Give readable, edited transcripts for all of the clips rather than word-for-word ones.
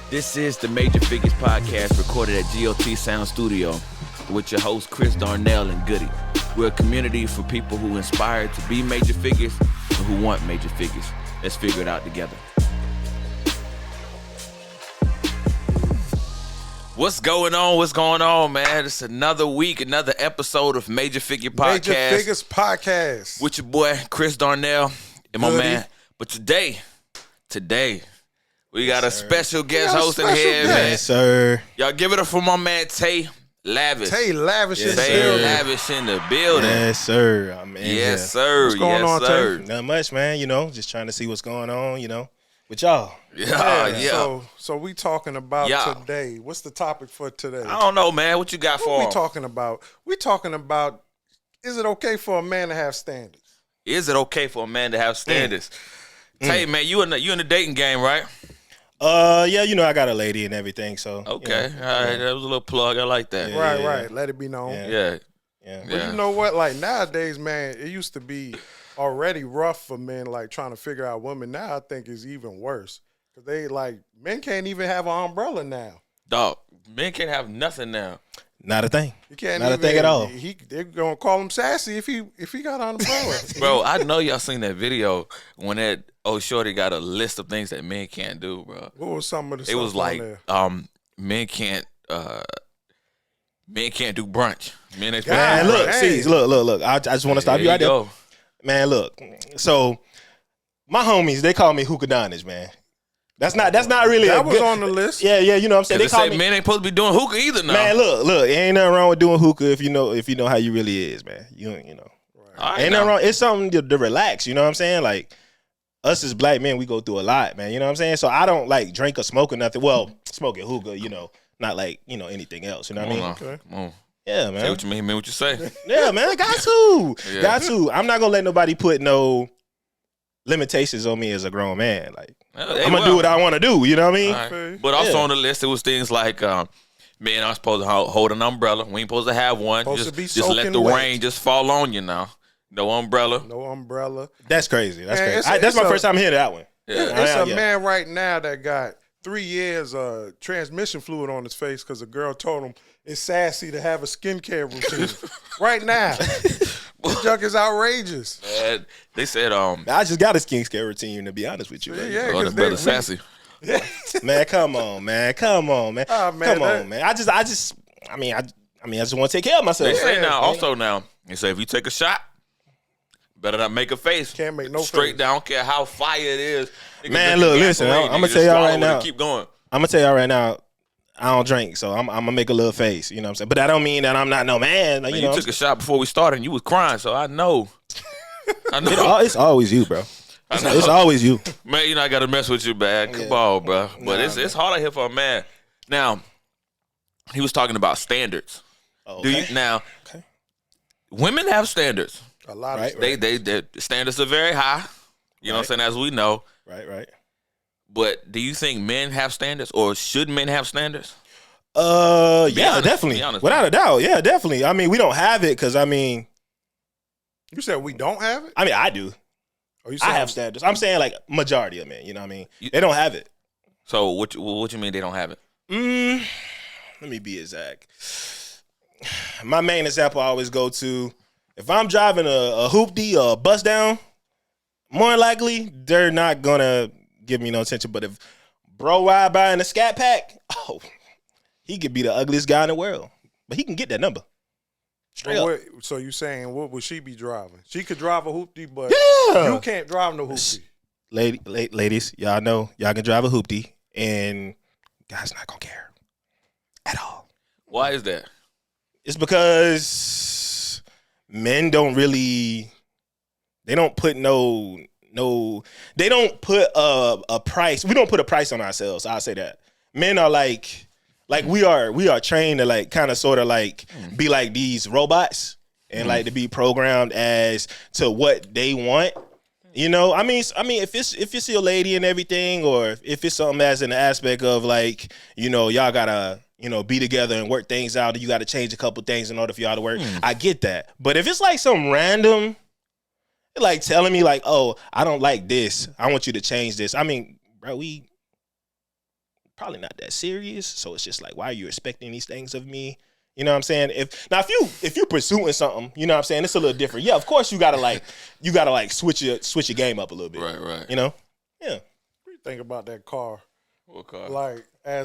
This is the Major Figures Podcast recorded at GOT Sound Studio with your hosts Chris Darnell and Goody. We're a community for people who inspire to be major figures and who want major figures. Let's figure it out together. What's going on? What's going on, man? It's another week, another episode of Major Figure Podcast. Major Figures Podcast. With your boy, Chris Darnell, and my man. But today, we got a special guest hosting here, man. Yes, sir. Y'all give it up for my man, Tay Lavish. Tay Lavish in the Tay building. Lavish in the building. Yes, sir. I'm in Yes, here. sir. What's going on, sir. Tay? Not much, man. You know, just trying to see what's going on, you know, with y'all. Yeah. So we talking about today. What's the topic for today? I don't know, man. What you got for What him? we talking about? We talking about, is it okay for a man to have standards? Is it okay for a man to have standards? Tay, man, you in the dating game, right? Yeah, you know, I got a lady and everything, so. Okay. You know, All right. That was a little plug. I like that. Yeah. Right. Let it be known. Yeah. Yeah. But you know what? Like nowadays, man, it used to be already rough for men, like trying to figure out women. Now I think it's even worse. Because men can't even have an umbrella now. Dog, men can't have nothing now. Not a thing. You can't Not even, a thing at all. They're gonna call him sassy if he got an umbrella. Bro, I know y'all seen that video when that shorty got a list of things that men can't do, bro. What was some of the It stuff was on like there? men can't do brunch. Men ain't Man, look, Hey. see, look. I just want to stop you right there. Go. Man, look. So, my homies, they call me hookah-donage, man. That's not really That a was good, on the list. Yeah, you know what I'm saying? They They call say me, men ain't supposed to be doing hookah either now. man, look, ain't nothing wrong with doing hookah if you know how you really is, man. You know. All right, Ain't now. nothing wrong. It's something to relax. You know what I'm saying? Like us as black men, we go through a lot, man. You know what I'm saying? So I don't like drink or smoke or nothing. Well, smoking hookah, you know, not like anything else. You know what I mean? Okay. Come on. Yeah, Say man. what you mean what you say. Yeah, man. I got to. Yeah. Got to. I'm not gonna let nobody put no limitations on me as a grown man. Like I'm gonna do what I want to do. You know what I mean? All right. Okay. But also Yeah. on the list, it was things like men aren't supposed to hold an umbrella. We ain't supposed to have one. Supposed to be Just let soaking the wet. rain just fall on you now. No umbrella. No umbrella. That's crazy. That's Man, crazy. it's That's my a- first time hearing that one. Yeah. It's a Yeah. man right now that got 3 years transmission fluid on his face because a girl told him it's sassy to have a skincare routine. Right now. This junk is outrageous. They said I just got a skincare routine, to be honest with you. man. Yeah, oh, the 'cause brother they- sassy. Man, come on, man. Oh, man, Come that- on, man. I just want to take care of myself. They say Yeah, now, they say if you take a shot, better not make a face. Can't make no straight face. down. I don't care how fire it is. Nigga, Man, drink look, the listen, gasoline, I'm gonna nigga, tell just y'all swallow right it now. and keep going. I'm gonna tell y'all right now, I don't drink, so I'm gonna make a little face. You know what I'm saying? But that don't mean that I'm not no man. Like, Man, you you know, took a shot before we started and you was crying, so I know. I know. it's always you, bro. I know. It's always you. Man, you know I gotta mess with you, man. Come on, bro. But it's hard out here for a man. Now, he was talking about standards. Oh, Do you now? Okay. Women have standards. A lot Right, of Their standards are very high. You know what I'm saying? As we know. Right. But do you think men have standards, or should men have standards? Yeah, honest, definitely. be honest. Without a doubt, yeah, definitely. I mean, we don't have it because You said we don't have it? I do. Or you I said have standards. I'm saying like majority of men. You know what I mean? You- They don't have it. So what you mean they don't have it? Let me be exact. My main example I always go to, if I'm driving a hoopty or a bus down, more than likely they're not gonna give me no attention. But if bro ride by in a scat pack, he could be the ugliest guy in the world, but he can get that number. Straight up. So you saying what would she be driving? She could drive a hoopty, but Yeah. you can't drive no hoopty. Ladies, y'all know y'all can drive a hoopty, and guys not gonna care at all. Why is that? It's because men don't really, they don't put they don't put a price. We don't put a price on ourselves. I'll say that. Men are like we are trained to like kind of sort of like be like these robots and like to be programmed as to what they want. You know, I mean, if it's your lady and everything, or if it's something as an aspect of like, you know, y'all gotta, you know, be together and work things out, you gotta change a couple things in order for y'all to work. I get that. But if it's like some random, like telling me like, oh, I don't like this, I want you to change this. I mean, bro, we probably not that serious. So it's just like, why are you expecting these things of me? You know what I'm saying? If you pursuing something, you know what I'm saying, it's a little different. Yeah, of course you gotta switch your game up a little bit. Right. You know? Yeah. What do you think about that car? What car? Like I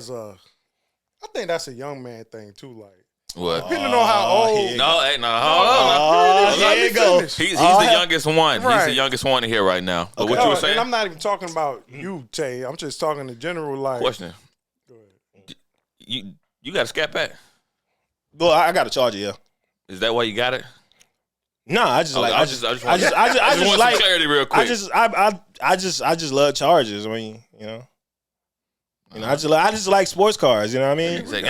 think that's a young man thing too. Like What? depending on how old. Hold on. Here you go. Finish. He's the youngest one. Right. He's the youngest one here right now. But Okay. what you were saying? And I'm not even talking about you, Tay. I'm just talking in general. Like, Question. Go ahead. You got a Scat Pack? Well, I got a Charger, yeah. Is that why you got it? Nah, I just Okay, like I just want some like clarity real quick. I just love Chargers. I mean, you know, I just like sports cars. You know what I mean? He's like,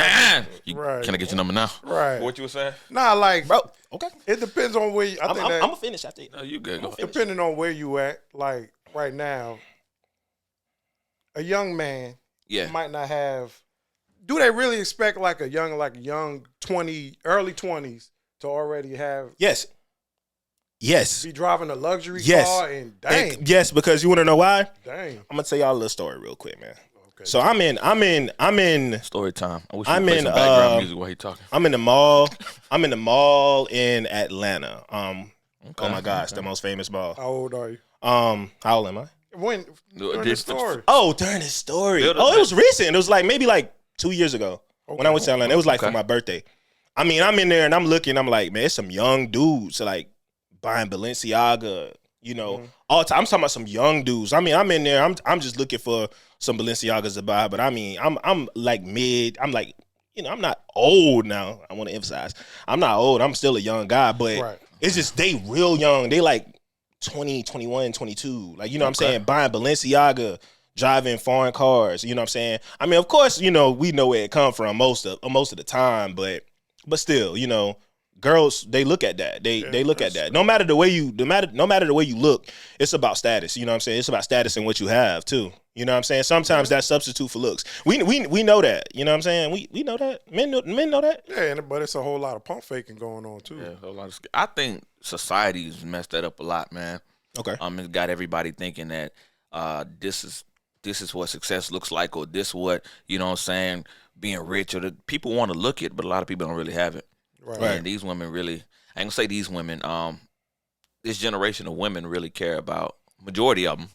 Right. Can I get your number now? Right. What you were saying? Nah, like, Bro, okay. it depends on where I'm gonna finish after you. No, you good. Go ahead. depending on where you at. Like right now, a young man Yeah. might not have. Do they really expect like a young 20, early 20s to already have Yes. be driving a luxury Yes. car and dang, Yes, because you want to know why? dang. I'm gonna tell y'all a little story real quick, man. Okay. So I'm in Story time. I wish you I'm play in, some background music while he talking. I'm in the mall. I'm in the mall in Atlanta. Okay. Oh my gosh, the most famous mall. How old are you? How old am I? When during the this- story? Oh, during this story. Build it- Oh, it was recent. It was like maybe like 2 years ago when I went to Atlanta. It was like for Okay. my birthday. I mean, I'm in there and I'm looking. I'm like, man, it's some young dudes like buying Balenciaga. You know, all the time. I'm talking about some young dudes. I mean, I'm in there. I'm just looking for some Balenciagas to buy. But I mean, I'm like mid. I'm like, you know, I'm not old now. I want to emphasize, I'm not old. I'm still a young guy. But Right. it's just they real young. They like 20, 21, 22. Like, you know what I'm saying? Buying Balenciaga, driving foreign cars. You know what I'm saying? I mean, of course, you know, we know where it come from most of the time, but still, you know, girls, they look at that. They look at that. No matter the way you look, it's about status. You know what I'm saying? It's about status and what you have too. You know what I'm saying? Sometimes that's substitute for looks. We know that. You know what I'm saying? We know that. Men know that. Yeah, but it's a whole lot of pump faking going on too. Yeah, a whole lot of I think society's messed that up a lot, man. Okay. It's got everybody thinking that this is what success looks like, or this what, you know what I'm saying, being rich, or the people want to look it, but a lot of people don't really have it. Right. And these women really, I ain't gonna say these women, this generation of women really care about, majority of them.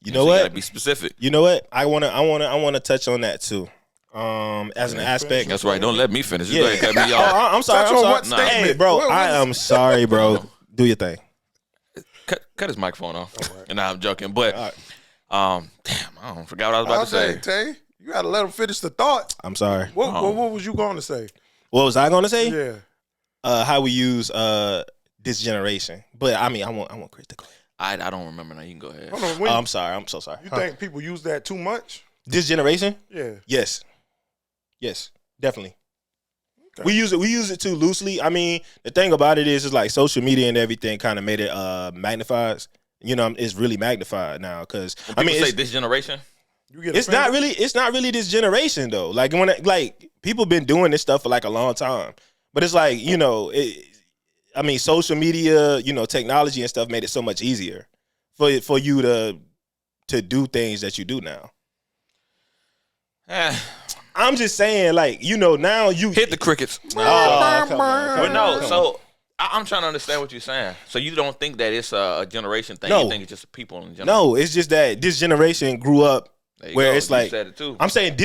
You know so what? You gotta be specific. You know what? I wanna touch on that too. As an aspect. That's right. Don't let me finish. You Yeah. go ahead and cut me off. I'm sorry. Touch on what Nah. statement? Hey, bro, What I is- am sorry, bro. Do your thing. Cut his microphone off. And I'm joking. But All damn, I don't forgot what I was about to say. Tay, you gotta let him finish the thought. I'm sorry. What was you going to say? What was I gonna say? Yeah. How we use this generation. But I mean, I want Chris to go ahead. I don't remember now. You can go ahead. Hold on. I'm sorry. I'm so sorry. You think people use that too much? This generation? Yeah. Yes, definitely. Okay. We use it too loosely. I mean, the thing about it is like social media and everything kind of made it magnifies. You know, it's really magnified now because I mean, People say it's, this generation. You get it's not really this generation though. Like people been doing this stuff for like a long time, but it's like, you know, I mean, social media, you know, technology and stuff made it so much easier for you to do things that you do now. I'm just saying, like, you know, now you Hit the crickets. Oh, come on, But no, come on. so I'm trying to understand what you're saying. So you don't think that it's a generation thing? No. You think it's just people in general? No, it's just that this generation grew up There you where go. it's You like said it too. I'm saying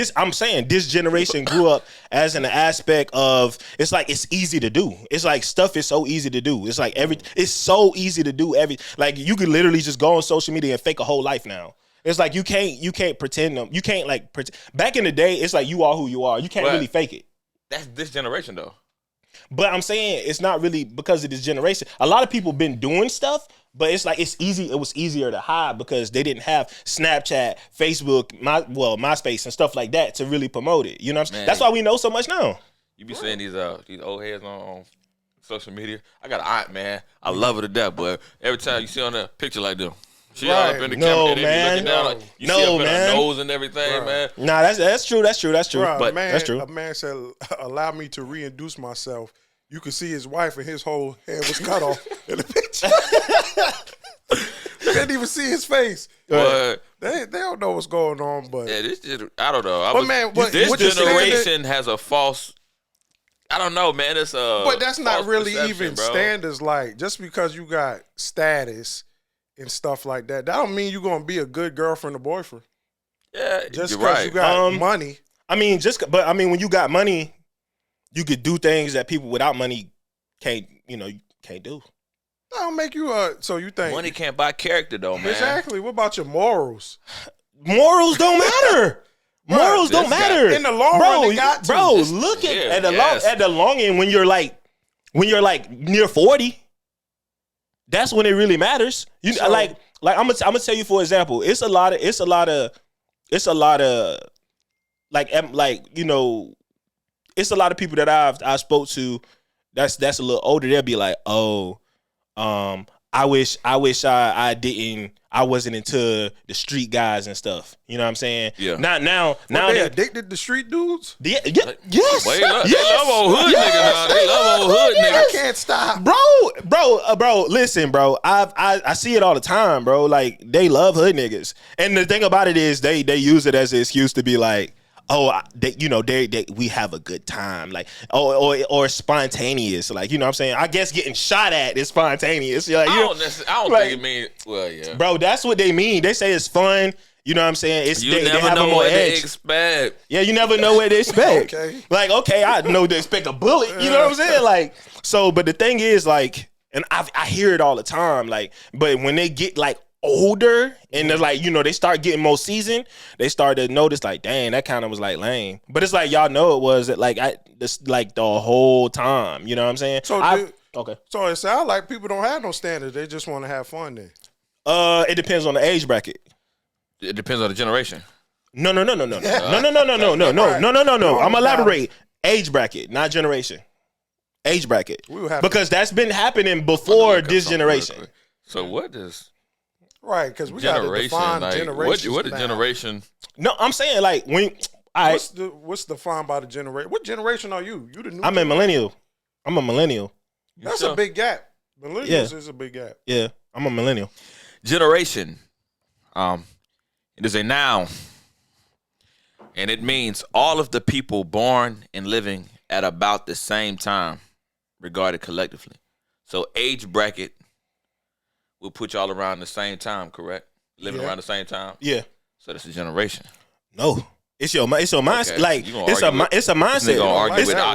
this generation grew up as an aspect of it's like it's easy to do. It's like stuff is so easy to do. It's like it's so easy to do like you could literally just go on social media and fake a whole life now. It's like you can't pretend them. You can't like pretend. Back in the day, it's like you are who you are. You can't Right. really fake it. That's this generation though. But I'm saying it's not really because of this generation. A lot of people been doing stuff, but it's like it's easy. It was easier to hide because they didn't have Snapchat, Facebook, MySpace and stuff like that to really promote it. You know what I'm saying? Man. That's why we know so much now. You be seeing these old heads on social media. I got an aunt, man. I love her to death, but every time you see on a picture like them, she all up in the No, camera, and they be man. looking down, like, you No, see up in man. her nose and everything, Right. man. Nah, that's true. That's true. Bruh, But man, that's true. A man said, "Allow me to reintroduce myself." You could see his wife and his whole head was cut off in the picture. You couldn't even see his face. But They don't know what's going on, but yeah, this just I don't know. This what you saying generation has a false. I don't know, man. It's a but that's not false really perception, even bro. standards. Like just because you got status and stuff like that, that don't mean you're gonna be a good girlfriend or boyfriend. Yeah, Just you're because right. you got money. I mean, when you got money, you could do things that people without money can't do. That don't make you so you think Money can't buy character, though, man. exactly. What about your morals? Morals don't matter. Morals don't matter. In the long run, they got to. Bro, look at the long end when you're like near 40. That's when it really matters. You So- like I'm gonna tell you for example. It's a lot of it's a lot of people that I spoke to that's a little older. They'll be like, I wish I wasn't into the street guys and stuff. You know what I'm saying? Yeah. Not now. Now They addicted to street dudes. yes. Well, they love old hood Yes. niggas now. They love old hood I niggas. can't stop. Bro, listen, bro. I see it all the time, bro. Like they love hood niggas, and the thing about it is they use it as an excuse to be like, we have a good time, like, or spontaneous, like, you know what I'm saying? I guess getting shot at is spontaneous. Like, I don't think it means. Well, yeah, bro. That's what they mean. They say it's fun. You know what I'm saying? It's you they never have know a more what they edge. expect. Yeah, you never know what they expect. Okay. Like, okay, I know they expect a bullet. You know what I'm saying? Like, so, but the thing is, like, and I hear it all the time. Like, but when they get like older and they're like, they start getting more seasoned, they start to notice like, dang, that kind of was like lame. But it's like y'all know it was like the whole time. You know what I'm saying? So okay. So it sounds like people don't have no standards. They just want to have fun then. It depends on the age bracket. It depends on the generation. No. I'm elaborate. Age bracket, not generation. Age bracket. Because that's been happening before this generation. So what is right? Because we got to define like, generations. What is generation? No, I'm saying like when what's defined by the generation? What generation are you? You the new? I'm a millennial. I'm a millennial. That's a big gap. Millennials is a big gap. Yeah, I'm a millennial. Generation. It is a noun, and it means all of the people born and living at about the same time, regarded collectively. So age bracket will put y'all around the same time, correct? Living around the same time. Yeah. So that's a generation. No, it's your mindset. Okay. Like it's a mindset.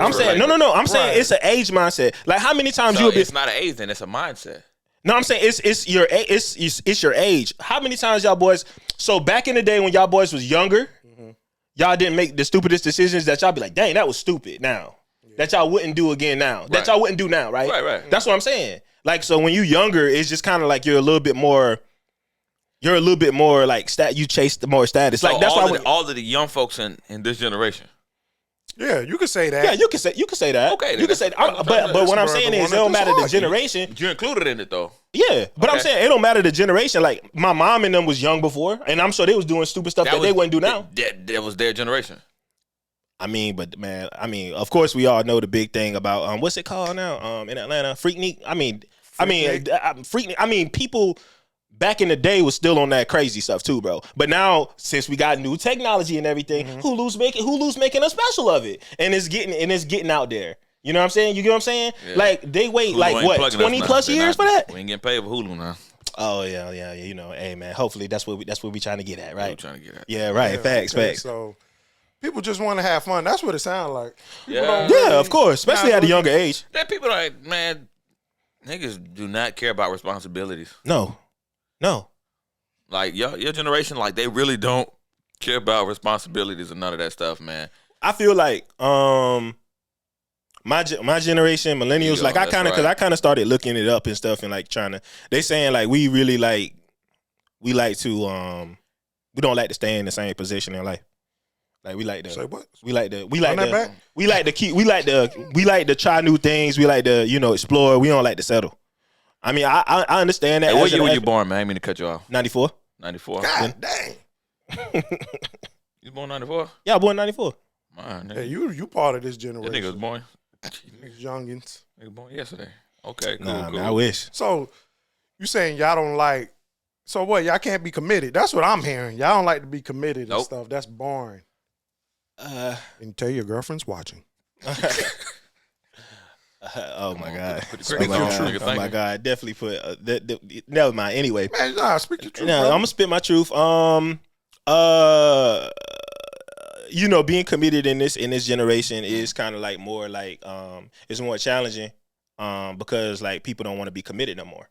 I'm saying no. I'm saying it's an age mindset. Like how many times you'll be? It's not an age, then it's a mindset. No, I'm saying it's your age. How many times y'all boys? So back in the day when y'all boys was younger, y'all didn't make the stupidest decisions that y'all be like, dang, that was stupid. Now that y'all wouldn't do again now. That y'all wouldn't do now, right? Right. That's what I'm saying. Like so when you younger, it's just kind of like you're a little bit more like you chase the more status. So like that's why all of the young folks in this generation. Yeah, you could say that. Yeah, you can say that. Okay, you can say that. But what I'm saying is it don't matter the generation. You're included in it though. Yeah, but I'm saying it don't matter the generation. Like my mom and them was young before, and I'm sure they was doing stupid stuff that they wouldn't do now. That was their generation. I mean, but man, of course we all know the big thing about what's it called now? In Atlanta, Freaknik. Freaknik. People back in the day was still on that crazy stuff too, bro. But now since we got new technology and everything, Hulu's making a special of it, and it's getting out there. You know what I'm saying? You get what I'm saying? Yeah. Like they wait Hulu like what 20 plus years for that? We ain't getting paid for Hulu now. Oh yeah. You know, hey man, hopefully that's what we trying to get at, right? Trying to get at. Yeah, right. Facts. So people just want to have fun. That's what it sounds like. Yeah, of course, especially at a younger age. That people like, man, niggas do not care about responsibilities. No. Like your generation, like they really don't care about responsibilities and none of that stuff, man. I feel like my generation, millennials, like I kind of started looking it up and stuff and like trying to. They saying like we really like we don't like to stay in the same position in life. Like we like to say what? We like to try new things. We like to explore. We don't like to settle. I mean, I understand that. Hey, what year were you born, man? I didn't mean to cut you off. 94. 94. God dang. You born 94? Yeah, I born 94. Man, hey, you part of this generation. That nigga was born. Niggas youngins. Nigga born yesterday. Okay, cool. Man, I wish. So you saying y'all don't like So what? Y'all can't be committed. That's what I'm hearing. Y'all don't like to be committed and stuff. That's boring. And tell your girlfriend's watching. Oh my God! Speak your truth. Oh my God! Definitely put. Never mind. Anyway, Man, nah, speak your truth. no, I'm gonna spit my truth. Being committed in this generation is kind of like more like it's more challenging because like people don't want to be committed no more.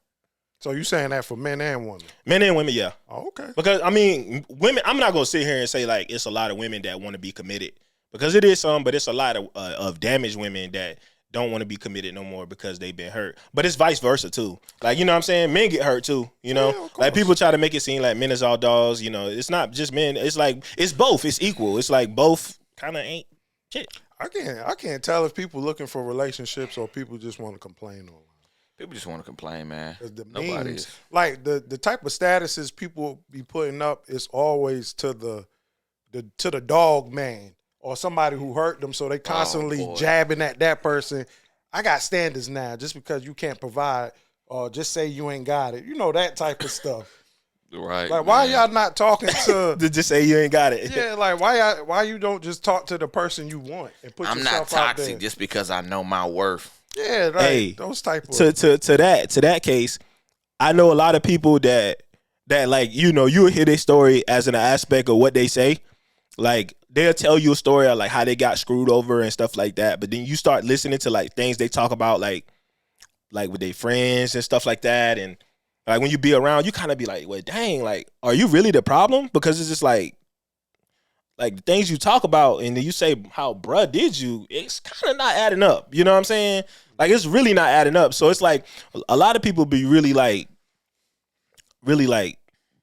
So you saying that for men and women? Men and women, yeah. Oh, okay. Because I mean, women. I'm not gonna sit here and say like it's a lot of women that want to be committed because it is some, but it's a lot of damaged women that don't want to be committed no more because they've been hurt. But it's vice versa too. Like, you know what I'm saying? Men get hurt too, you know? Yeah, like people try to make it seem like men is all dogs, you know. It's not just men. It's like it's both. It's equal. It's like both kind of ain't shit. I can't tell if people looking for relationships or people just want to complain online. People just want to complain, man. The Nobody memes, is. like the type of statuses people be putting up is always to the dog man or somebody who hurt them, so they constantly jabbing at that person. I got standards now. Just because you can't provide, or just say you ain't got it, you know, that type of stuff. Right. Like, why y'all not talking to? To just say you ain't got it. Yeah, like why you don't just talk to the person you want and put I'm yourself not out there? toxic just because I know my worth. Yeah, like Hey, those type of to that case, I know a lot of people that like, you know, you'll hear their story as an aspect of what they say. Like they'll tell you a story of like how they got screwed over and stuff like that. But then you start listening to like things they talk about like with their friends and stuff like that. And like when you be around, you kind of be like, well, dang, like, are you really the problem? Because it's just like the things you talk about and then you say how bruh did you, it's kind of not adding up. You know what I'm saying? Like it's really not adding up. So it's like a lot of people be really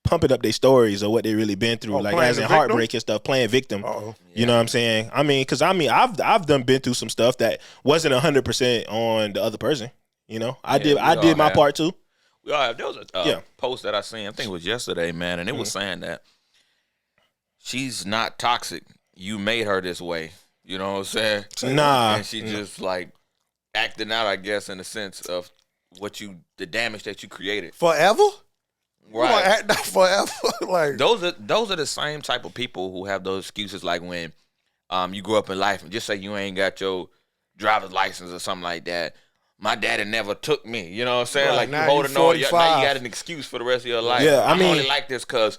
pumping up their stories of what they really been through, like as in heartbreak and stuff, playing victim. You know what I'm saying? I mean, because I've been through some stuff that wasn't 100% on the other person. You know, I did my part too. We all have. There was a post that I seen. I think it was yesterday, man, and it was saying that she's not toxic. You made her this way. You know what I'm saying? Nah, and she just like acting out, I guess, in the sense of the damage that you created. forever. Right. Act out forever. Like those are the same type of people who have those excuses, like when you grow up in life and just say you ain't got your driver's license or something like that. My daddy never took me. You know what I'm saying? Right, like you now holding you on, now you 45. got an excuse for the rest of your life. Yeah, I I'm mean- only like this because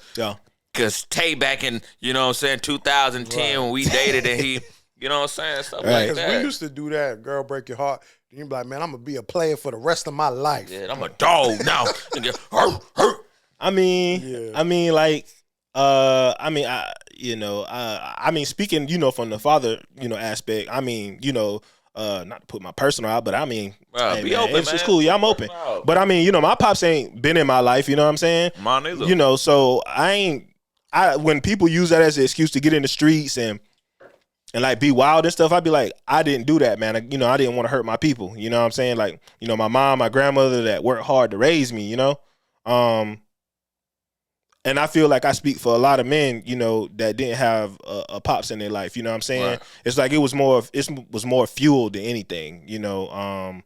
Tay back in, you know what I'm saying, 2010 when we dated and he, you know what I'm saysaying, stuff like because that. we used to do that. Girl, break your heart. And you be like, man, I'm gonna be a player for the rest of my life. Yeah, I'm a dog now. I mean, speaking, you know, from the father, you know, aspect, I mean, you know, not to put my personal out, but I mean, hey, be man, open, it's man. cool. Yeah, I'm open. But I mean, you know, my pops ain't been in my life, you know what I'm saying? Mine either. You know, so when people use that as an excuse to get in the streets and like be wild and stuff, I'd be like, I didn't do that, man. I didn't want to hurt my people. You know what I'm saying? Like, you know, my mom, my grandmother that worked hard to raise me, you know? And I feel like I speak for a lot of men, you know, that didn't have a pops in their life. You know what I'm saying? Right. It's like it was more fuel than anything. You know,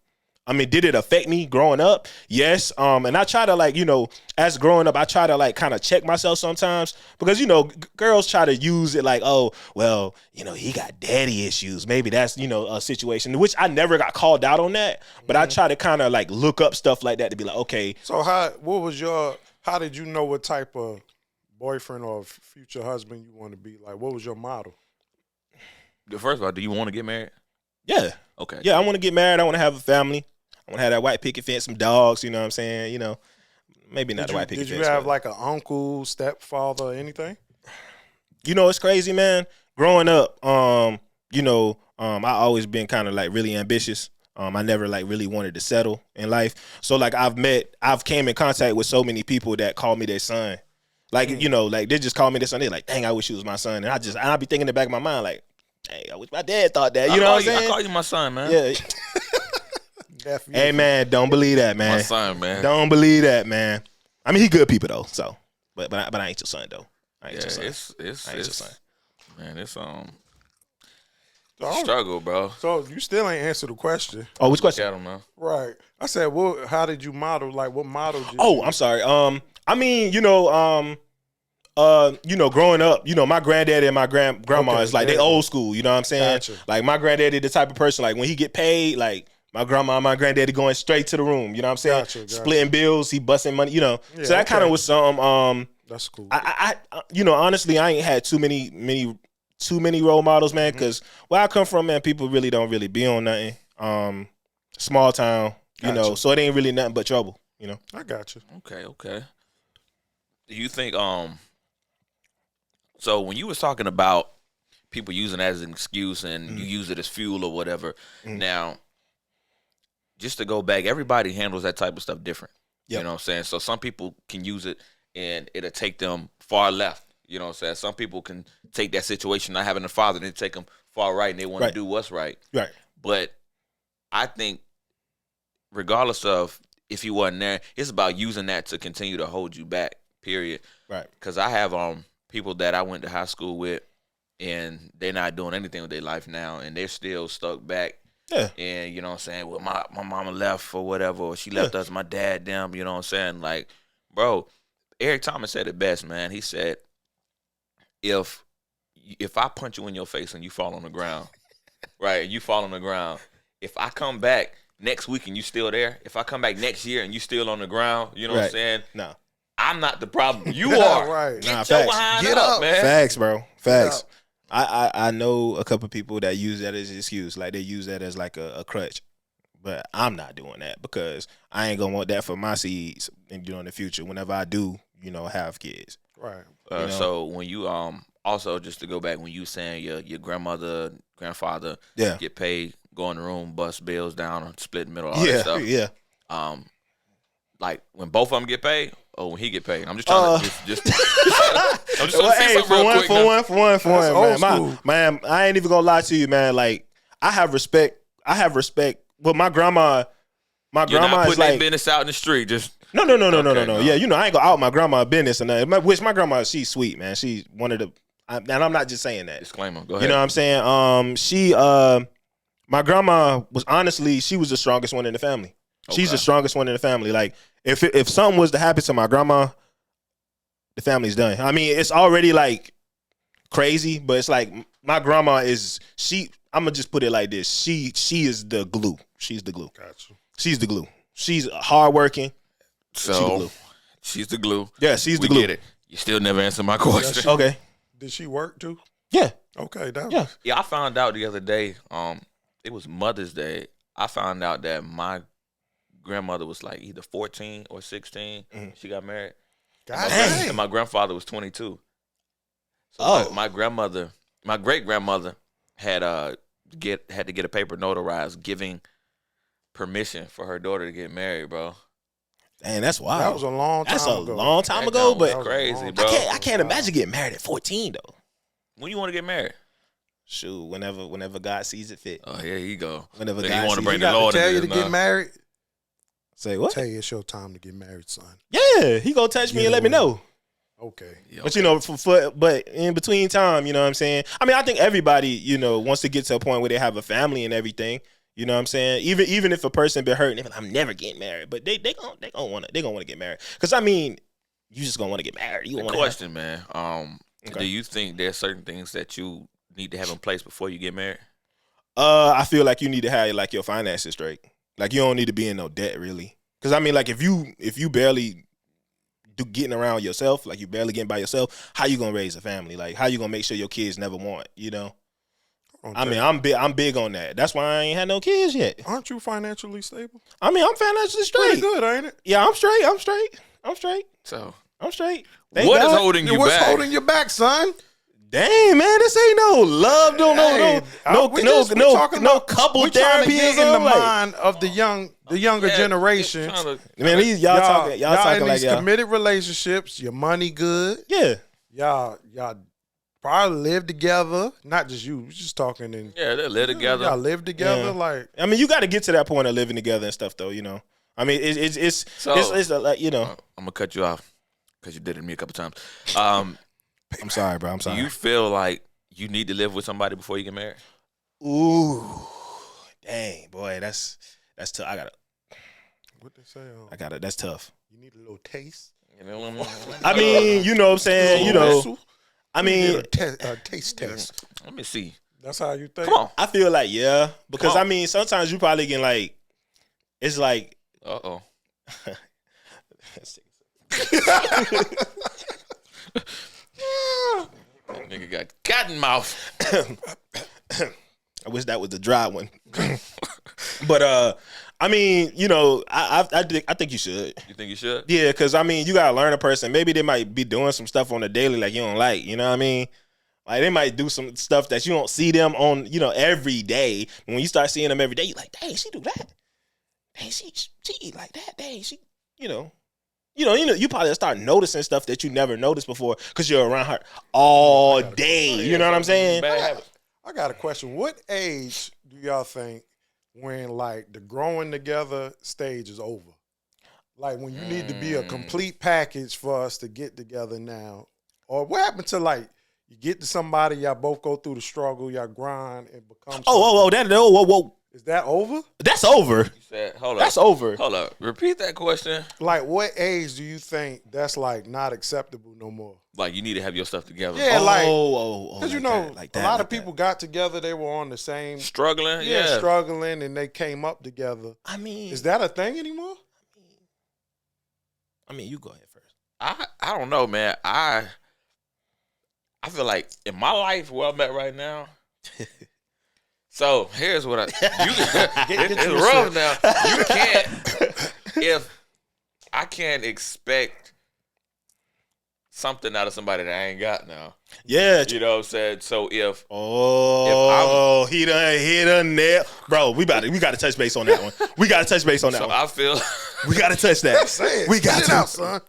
I mean, did it affect me growing up? Yes. And I try to like, you know, as growing up, I try to like kind of check myself sometimes because, you know, girls try to use it like, oh, well, you know, he got daddy issues. Maybe that's, you know, a situation, which I never got called out on that. But I try to kind of like look up stuff like that to be like, okay. So how did you know what type of boyfriend or future husband you want to be? Like, what was your model? First of all, do you want to get married? Yeah. Okay. Yeah, I want to get married. I want to have a family. I want to have that white picket fence, some dogs, you know what I'm saying? You know, maybe not the white picket fence. Did you have like an uncle, stepfather, or anything? You know, it's crazy, man. Growing up, you know, I always been kind of like really ambitious. I never like really wanted to settle in life. So like I've came in contact with so many people that call me their son. Like, you know, like they just call me their son. They're like, dang, I wish you was my son. And I be thinking in the back of my mind, like, dang, I wish my dad thought that. You know what I'm saying? I call you my son, man. Yeah. Hey man, don't believe that, man. My son, man. Don't believe that, man. I mean, he good people though. So, but I ain't your son though. I ain't your son. It's I ain't your son. Man, it's struggle, bro. So you still ain't answered the question. Oh, which question? I don't know. Right. I said, well, how did you model? Like, what model did Oh, you? I'm sorry. I mean, growing up, my granddaddy and my grandma is like they old school. You know what I'm saying? Gotcha. Like my granddaddy, the type of person like when he get paid, like my grandma, and my granddaddy going straight to the room. You know what I'm saying? Gotcha. Splitting bills, he busting money. Yeah, so that kind of was some. That's cool. I honestly, I ain't had too many role models, man. Because where I come from, man, people really don't really be on nothing. Small town, Gotcha. so it ain't really nothing but trouble. I got you. Okay. Do you think so when you was talking about people using that as an excuse and you use it as fuel or whatever, now just to go back, everybody handles that type of stuff different. Yep. You know what I'm saying? So some people can use it and it'll take them far left. You know what I'm saying? Some people can take that situation, not having a father, and take them far right and they want to do what's right. Right. But I think regardless of if you wasn't there, it's about using that to continue to hold you back, period. Right. Because I have people that I went to high school with and they're not doing anything with their life now and they're still stuck back. Yeah. And you know what I'm saying? Well, my mama left or whatever, or she left us, my dad, them, you know what I'm saying? Like, bro, Eric Thomas said it best, man. He said, if I punch you in your face and you fall on the ground, right, you fall on the ground, if I come back next week and you still there, if I come back next year and you still on the ground, you know what I'm saying? No. I'm not the problem. You are. Right. Get your behind up, man. Facts, bro. Facts. I know a couple people that use that as an excuse. Like they use that as like a crutch. But I'm not doing that because I ain't gonna want that for my seeds in the future whenever I do, have kids. Right. So when you also just to go back when you saying your grandmother, grandfather get paid, go in the room, bust bills down, or split middle, all that stuff. Yeah. Like when both of them get paid, or when he get paid. I'm just trying to I'm just trying to see something real quick. For one, man. I ain't even gonna lie to you, man. Like I have respect. Well, my grandma You're not is putting like that business out in the street. Just no. Yeah, I ain't gonna out my grandma business and that. Which my grandma, she's sweet, man. She's one of the. And I'm not just saying that. Disclaimer. Go ahead. You know what I'm saying? My grandma was honestly, she was the strongest one in the family. She's the strongest one in the family. Like if something was to happen to my grandma, the family's done. I mean, it's already like crazy, but it's like my grandma is I'm gonna just put it like this. She is the glue. She's the glue. Gotcha. She's the glue. She's hardworking. So she's the glue. She's the glue. Yeah, she's the We glue. get it. You still never answered my question. Okay. Did she work too? Yeah. Okay. Yeah, I found out the other day. It was Mother's Day. I found out that my grandmother was like either 14 or 16. She got married. And my grandfather was 22. So my grandmother, my great grandmother, had to get a paper notarized giving permission for her daughter to get married, bro. Dang, that's wild. That was a long time ago. That's a long time ago, but crazy, bro. I can't imagine getting married at 14 though. When you want to get married? Shoot, whenever God sees it fit. Oh, here you go. Whenever then God you want to sees bring it. the Lord tell into you to this, get married. Say what? Tell you it's your time to get married, son. Yeah, he gonna touch me and let me know. Okay. Yeah, But but in between time, you know what I'm saying? I mean, I think everybody, wants to get to a point where they have a family and everything. You know what I'm saying? Even if a person been hurt, and they're like, I'm never getting married, but they gonna want to get married. Because I mean, you just gonna want to get married. You question, man. Do you think there's certain things that you need to have in place before you get married? I feel like you need to have like your finances straight. Like you don't need to be in no debt really. Because I mean, like if you barely do getting around yourself, like you barely getting by yourself, how you gonna raise a family? Like how you gonna make sure your kids never want? I mean, I'm big on that. That's why I ain't had no kids yet. Aren't you financially stable? I mean, I'm financially straight. Pretty good, ain't it? Yeah, I'm straight. So I'm straight. What is holding you What's back? holding you back, son? Dang, man, this ain't no love, no couple therapy. We get in the mind of the younger generation. Man, y'all talking in like these committed relationships. Your money good. Yeah, y'all probably live together. Not just you. We're just talking in. Yeah, they live together. Y'all live together. Yeah. Like I mean, you got to get to that point of living together and stuff, though. I mean, it's like I'm gonna cut you off because you did it to me a couple times. I'm sorry, bro. I'm sorry. Do you feel like you need to live with somebody before you get married? Ooh, dang, boy, that's tough. what they say. That's tough. You need a little taste. I mean, you know what I'm saying? You know, I mean, taste test. Let me see. That's how you think? Come on. I feel like, yeah. Because, I mean, sometimes you probably can, like, it's like. Uh-oh. That nigga got cotton mouth. I wish that was the dry one. But, I mean, you know, I think you should. You think you should? Yeah, because, I mean, you got to learn a person. Maybe they might be doing some stuff on the daily like you don't like, you know what I mean? Like, they might do some stuff that you don't see them on, you know, every day. When you start seeing them every day, you're like, dang, she do that. Dang, she eat like that. Dang, she, you know, you probably start noticing stuff that you never noticed before because you're around her all day. You know what I'm saying? Bad habit. I got a question. What age do y'all think when, like, the growing together stage is over? Like, when you need to be a complete package for us to get together now? Or what happened to, like, you get to somebody, y'all both go through the struggle, y'all grind and become Whoa. Is that over? That's over. You said, hold up. That's over. Hold up. Repeat that question. Like, what age do you think that's, like, not acceptable no more? Like, you need to have your stuff together. Yeah, like, because you know, a lot of people got together, they were on the same. Struggling? Yeah. Struggling, and they came up together. I mean. Is that a thing anymore? I mean, you go ahead first. I don't know, man. I feel like in my life where I'm at right now. So here's what it's rough now. You can't I can't expect something out of somebody that I ain't got now. Yeah. You know what I'm saying? So if he done nail. Bro, we got to touch base on that one. We got to touch base on that one. I feel we got to touch that. We got to out, son.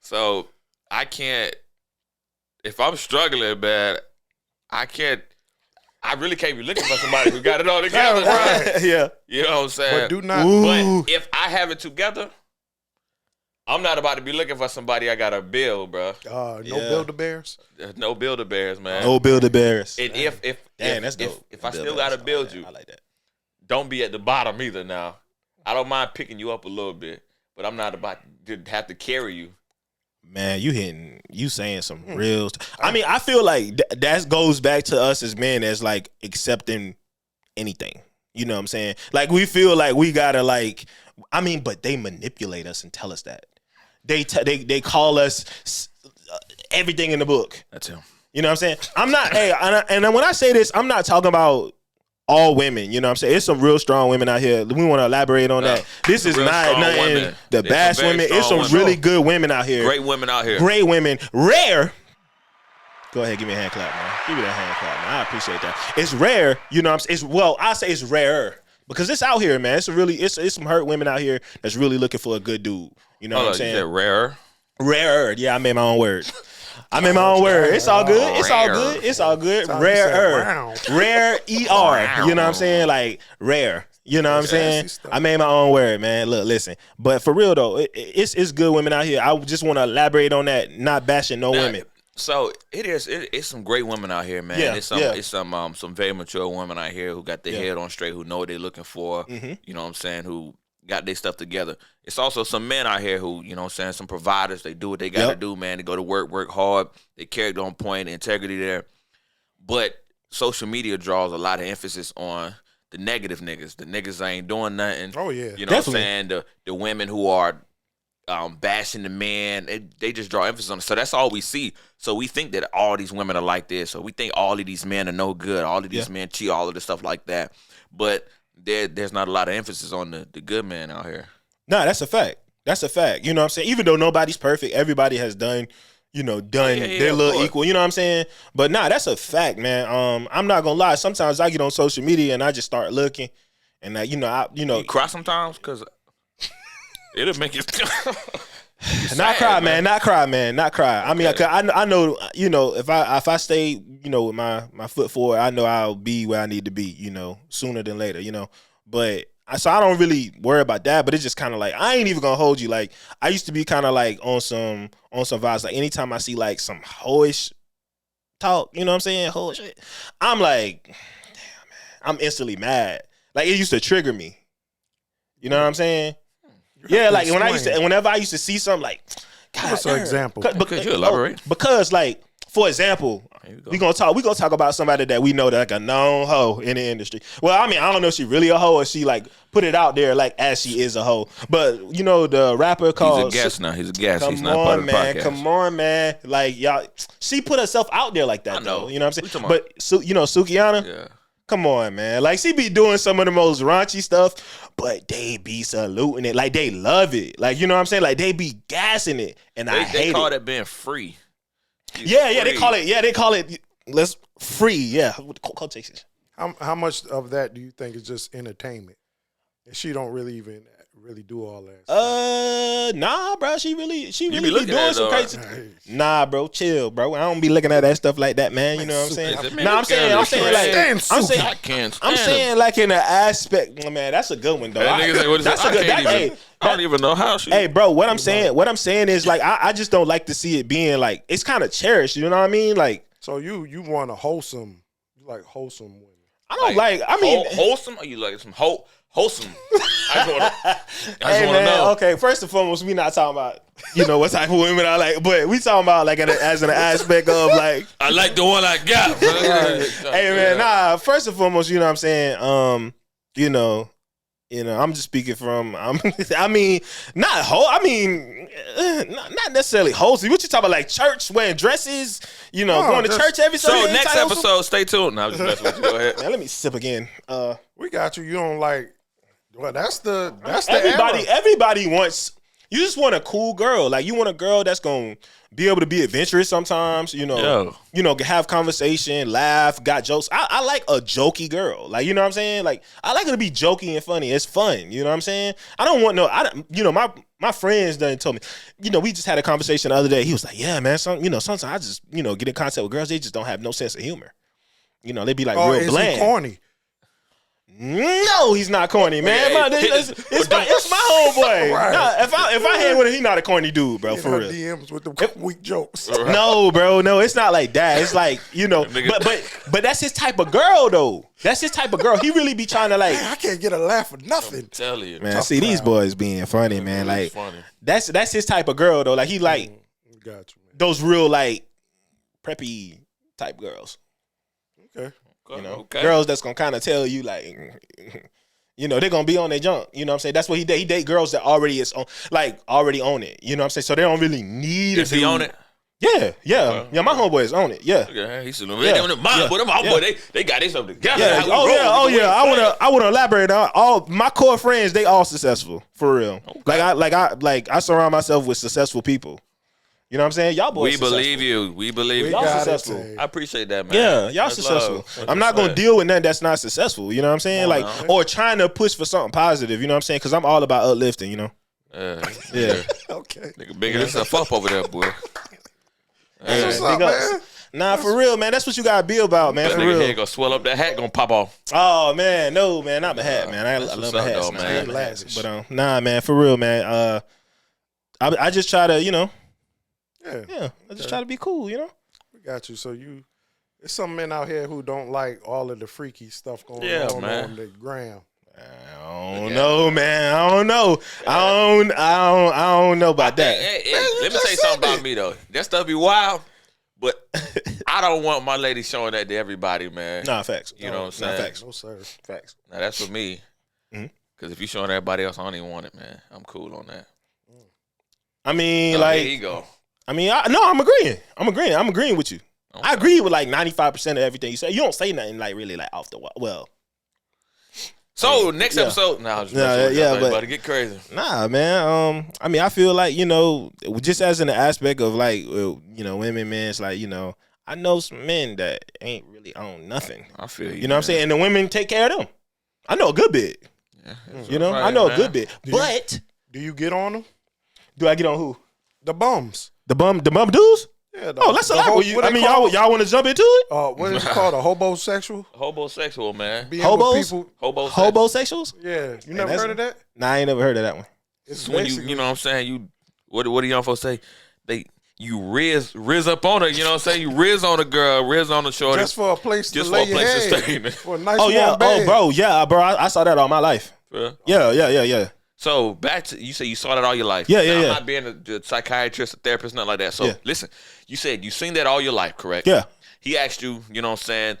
So I can't, if I'm struggling bad, I really can't be looking for somebody who got it all together, right? Yeah. You know what I'm saying? But do not. But if I have it together, I'm not about to be looking for somebody I got to build, bro. No Build-A-Bears? No Build-A-Bears, man. No Build-A-Bears. And that's dope. if I still got to build you, I like that. Don't be at the bottom either now. I don't mind picking you up a little bit, but I'm not about to have to carry you. Man, you saying some real stuff. I mean, I feel like that goes back to us as men as like accepting anything. You know what I'm saying? Like we feel like we gotta like, I mean, but they manipulate us and tell us that. They call us everything in the book. That's him. You know what I'm saying? I'm not, and when I say this, I'm not talking about all women, you know what I'm saying? It's some real strong women out here. We want to elaborate on that. This is not nothing the bash women. It's some really good women out here. Great women out here. Great women. Rare. Go ahead, give me a hand clap, man. Give me that hand clap, man. I appreciate that. It's rare, you know what I'm saying? I say it's rarer. Because it's out here, man. It's some hurt women out here that's really looking for a good dude. You know what I'm saying? You said rarer? Rarer. Yeah, I made my own word. It's all good. It's all good. It's all good. Rarer. Rare ER. You know what I'm saying? Like rare. You know what I'm saying? I made my own word, man. Look, listen. But for real though, it's good women out here. I just want to elaborate on that, not bashing no women. So it's some great women out here, man. Yeah, it's some very mature women out here who got their head on straight, who know what they're looking for. Mm-hmm. You know what I'm saying? Who got their stuff together. It's also some men out here who, you know what I'm saying, some providers. They do what they got to do, man. They go to work hard. They character on point, integrity there. But social media draws a lot of emphasis on the negative niggas. The niggas that ain't doing nothing. Oh, yeah. You know what I'm saying? The women who are bashing the man, they just draw emphasis on it. So that's all we see. So we think that all these women are like this. So we think all of these men are no good. All of these men cheat, all of this stuff like that. But there's not a lot of emphasis on the good man out here. Nah, that's a fact. That's a fact. You know what I'm saying? Even though nobody's perfect, everybody has done their little equal. You know what I'm saying? But nah, that's a fact, man. I'm not gonna lie. Sometimes I get on social media and I just start looking, and you cry sometimes because it'll make you. Not cry, man. Not cry. I mean, I know, if I stay, with my foot forward, I know I'll be where I need to be, sooner than later, But so I don't really worry about that. But it's just kind of like, I ain't even gonna hold you. Like I used to be kind of like on some vibes. Like anytime I see like some hoish talk, you know what I'm saying, whole shit, I'm like, damn, man, I'm instantly mad. Like it used to trigger me. You know what I'm saying? Yeah, like whenever I used to see something like, What's an example? Could you elaborate? Because, like, for example, we gonna talk about somebody that we know that like a known hoe in the industry. Well, I mean, I don't know if she really a hoe or she like put it out there like as she is a hoe. But you know, the rapper called He's a guest now. He's a guest. He's Come not part on, of the man. podcast. Come on, man. Like y'all, she put herself out there like that. I know. Though, you know what I'm saying? What you But you know, Sukiana. Yeah. Come on, man. Like, she be doing some of the most raunchy stuff, but they be saluting it. Like, they love it. Like, you know what I'm saying? Like, they be gassing it, and I hate it. They call that being free. Yeah, they call it, let's free, yeah. With quotations. How much of that do you think is just entertainment? And she don't really even do all that. Nah, bro. She really be be looking doing at some it, crazy. Right. Nah, bro, chill, bro. I don't be looking at that stuff like that, man. You know what I'm saying? Nah, I'm saying like in an aspect, man. That's a good one though. I don't even know how she. Hey, bro, what I'm saying is like I just don't like to see it being like it's kind of cherished. You know what I mean? Like, So you want a wholesome, you like wholesome women. I don't like. I mean, wholesome. Or you like some wholesome? I just hey want to man, know. okay. First and foremost, we not talking about what type of women I like, but we talking about like as an aspect of like. I like the one I got. Hey man, nah. First and foremost, you know what I'm saying. I'm just speaking from. I mean, not not necessarily wholesome. What you talking about? Like church wearing dresses? Going to church every Sunday. So next episode, stay tuned. Now, just messing with you. Go ahead. Man, let me sip again. We got you. You don't like. Well, that's the everybody. era. Everybody wants. You just want a cool girl. Like you want a girl that's gonna be able to be adventurous sometimes. Have conversation, laugh, got jokes. I like a jokey girl. Like you know what I'm saying. Like I like her to be jokey and funny. It's fun. You know what I'm saying. I don't want my friends done told me. We just had a conversation the other day. He was like, yeah, man. Sometimes I just get in contact with girls. They just don't have no sense of humor. They be like real bland. He corny? No, he's not corny, man. It's my homeboy. Right. Nah, if I hang with him, he not a corny dude, bro. For real. DMs with the weak jokes. No, bro. No, it's not like that. It's like but that's his type of girl though. That's his type of girl. He really be trying to like. Man, I can't get a laugh for nothing. I'm telling you, man. See these boys being funny, man. Like funny. That's his type of girl though. Like he like got you, man. Those real like preppy type girls. Okay. Girls that's gonna kind of tell you like, they're gonna be on their junk. You know what I'm saying? That's what he date. He date girls that already own it. You know what I'm saying? So they don't really need. Is he on it? Yeah. My homeboy is on it. Yeah. Okay, he's my boy. They got this up together. Yeah. I want to elaborate on all my core friends. They all successful for real. Okay. I surround myself with successful people. You know what I'm saying? Y'all boys. We believe you. We believe you. Y'all successful. I appreciate that, man. Yeah, y'all successful. I'm not gonna deal with nothing that's not successful. You know what I'm saying? Or trying to push for something positive. You know what I'm saying? Because I'm all about uplifting. Yeah. Okay. Nigga, bigger yourself up over there, boy. What's up, man? Nah, for real, man. That's what you gotta be about, man. That for nigga real. head gonna swell up. That hat gonna pop off. Oh man, no, man, not my hat, man. I love my hats, though, man. But nah, man, for real, man. I just try to, Yeah. I just try to be cool, We got you. So there's some men out here who don't like all of the freaky stuff going on the gram. I don't know, man. I don't know. I don't know about that. Hey, let me tell you something about me though. That stuff be wild, but I don't want my lady showing that to everybody, man. Nah, facts. You know what I'm saying? Facts. No sir. Facts. Now that's for me. Because if you showing everybody else, I don't even want it, man. I'm cool on that. I mean, there you go. I mean, I'm agreeing. I'm agreeing with you. Okay. I agree with like 95% of everything you say. You don't say nothing like really like off the wall. Well. So next episode, but about to get crazy. Nah, man. I mean, I feel like just as in the aspect of like, women, man. It's like I know some men that ain't really own nothing. I feel you. You know what I'm saying? And the women take care of them. I know a good bit. Yeah, I know a good bit. Do you get on them? Do I get on who? The bums. The bum dudes? Yeah. Let's elaborate. Y'all want to jump into it? What is it called? A hobosexual? Hobosexual, man. Hobosexuals? Yeah. You never heard of that? Nah, I ain't never heard of that one. It's when you know what I'm saying? What do young folks say? You riz up on her, you know what I'm saying? You riz on a girl, riz on a shorty. Just for a place to lay your head. stay. For a nice warm bed. Bro, I saw that all my life. Yeah. Yeah. So back to you say you saw that all your life. Yeah. I'm not being a psychiatrist, a therapist, nothing like that. So listen, you said you seen that all your life, correct? Yeah. He asked you, you know what I'm saying,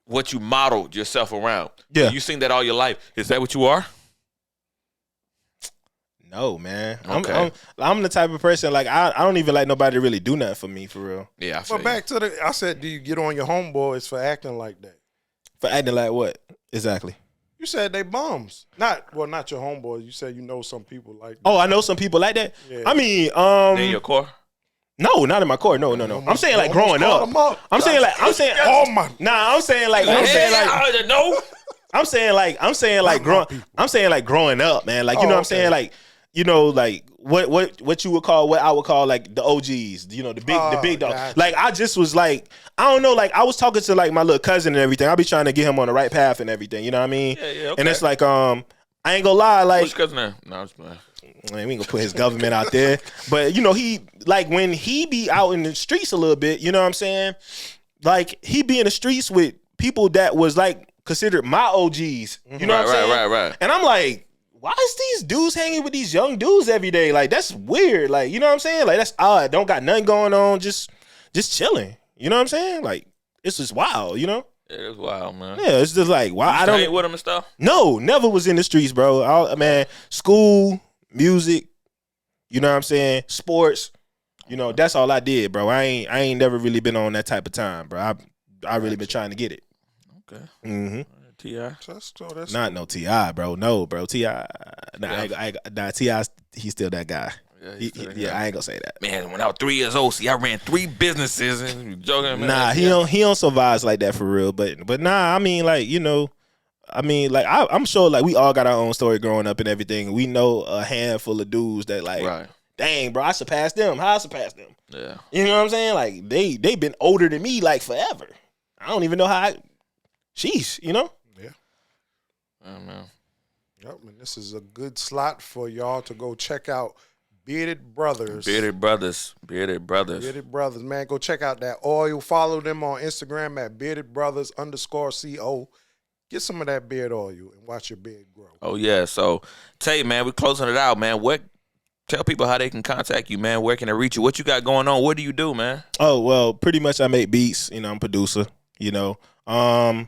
what you modeled yourself around. Yeah. You seen that all your life. Is that what you are? No, man. Okay. I'm the type of person like I don't even like nobody to really do nothing for me for real. Yeah, I feel But back to I said, do you get on your homeboys for acting like that? For acting like what? Exactly. You said they bums. Not your homeboys. You said you know some people like that. Oh, I know some people like that. Yeah. I mean, in your core? no, not in my core. No. I'm saying like growing up. I'm saying like I'm saying growing up, man. Like, you know what I'm saying? Like, you know, like what you would call, what I would call like the OGs, you know, the big dog. Gotcha. Like, I just was like, I don't know, like I was talking to like my little cousin and everything. I'll be trying to get him on the right path and everything, you know what I mean? Yeah, okay. And it's like, I ain't gonna lie, like, What's your cousin name? No, I'm just playing. man, we ain't gonna put his government out there. But, you know, he, like, when he be out in the streets a little bit, you know what I'm saying? Like, he be in the streets with people that was, like, considered my OGs. You know what I'm saying? Right. And I'm like, why is these dudes hanging with these young dudes every day? Like, that's weird. Like, you know what I'm saying? Like, that's odd. Don't got nothing going on. Just chilling. You know what I'm saying? Like, it's just wild, you know? Yeah, it's wild, man. Yeah, it's just like, why? I don't. with him and stuff? No, never was in the streets, bro. Man, school, music, you know what I'm saying? Sports, you know, that's all I did, bro. I ain't never really been on that type of time, bro. I really been trying to get it. Okay. Mm-hmm. T.I. That's Not no T.I., bro. No, bro. T.I. Nah, T.I. He's still that guy. Yeah, I ain't gonna say that. Man, when I was 3 years old, see, I ran 3 businesses. And you joking, man? Nah, he don't survive like that for real. But nah, I mean, like, you know, I mean, like, I'm sure, like, we all got our own story growing up and everything. We know a handful of dudes that, like, Right. dang, bro, I surpassed them. How I surpassed them? Yeah. You know what I'm saying? Like, they been older than me, like, forever. I don't even know how sheesh, you know? Yeah. Oh, man. Yep, and this is a good slot for y'all to go check out Bearded Brothers. Bearded Brothers, Bearded Brothers, man. Go check out that oil. Follow them on Instagram at beardedbrothers_CO. Get some of that beard oil and watch your beard grow. Oh, yeah. So, Tay, man, we're closing it out, man. Tell people how they can contact you, man. Where can they reach you? What you got going on? What do you do, man? Oh, well, pretty much I make beats. You know, I'm a producer, you know. On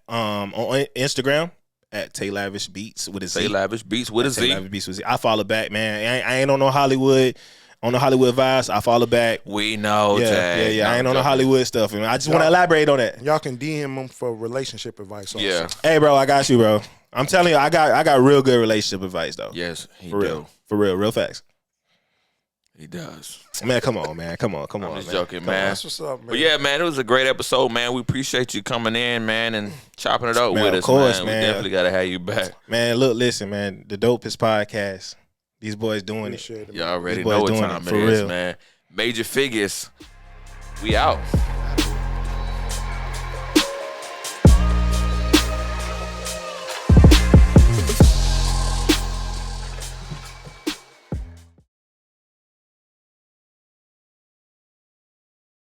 Instagram at Tay Lavish Beats with a Z. Tay Lavish Beats with a Z. Tay Lavish Beats with a Z. I follow back, man. I ain't on no Hollywood. On the Hollywood vibes, I follow back. We know, Tay. Yeah. I ain't on the Hollywood stuff. I just want to elaborate on that. Y'all can DM them for relationship advice also. Yeah. Hey, bro, I got you, bro. I'm telling you, I got real good relationship advice, though. Yes, he For real. do. For real facts. He does. Man, come on, man. Come on, I'm just man. joking, man. That's what's up, man. But yeah, man, it was a great episode, man. We appreciate you coming in, man, and chopping it up Man, with of us, course, man. man. We definitely got to have you back. Man, look, listen, man. The dopest podcast. These boys doing Appreciate it, man. Y'all already These boys know what doing time it, for it is, real. man. Major Figures, we out.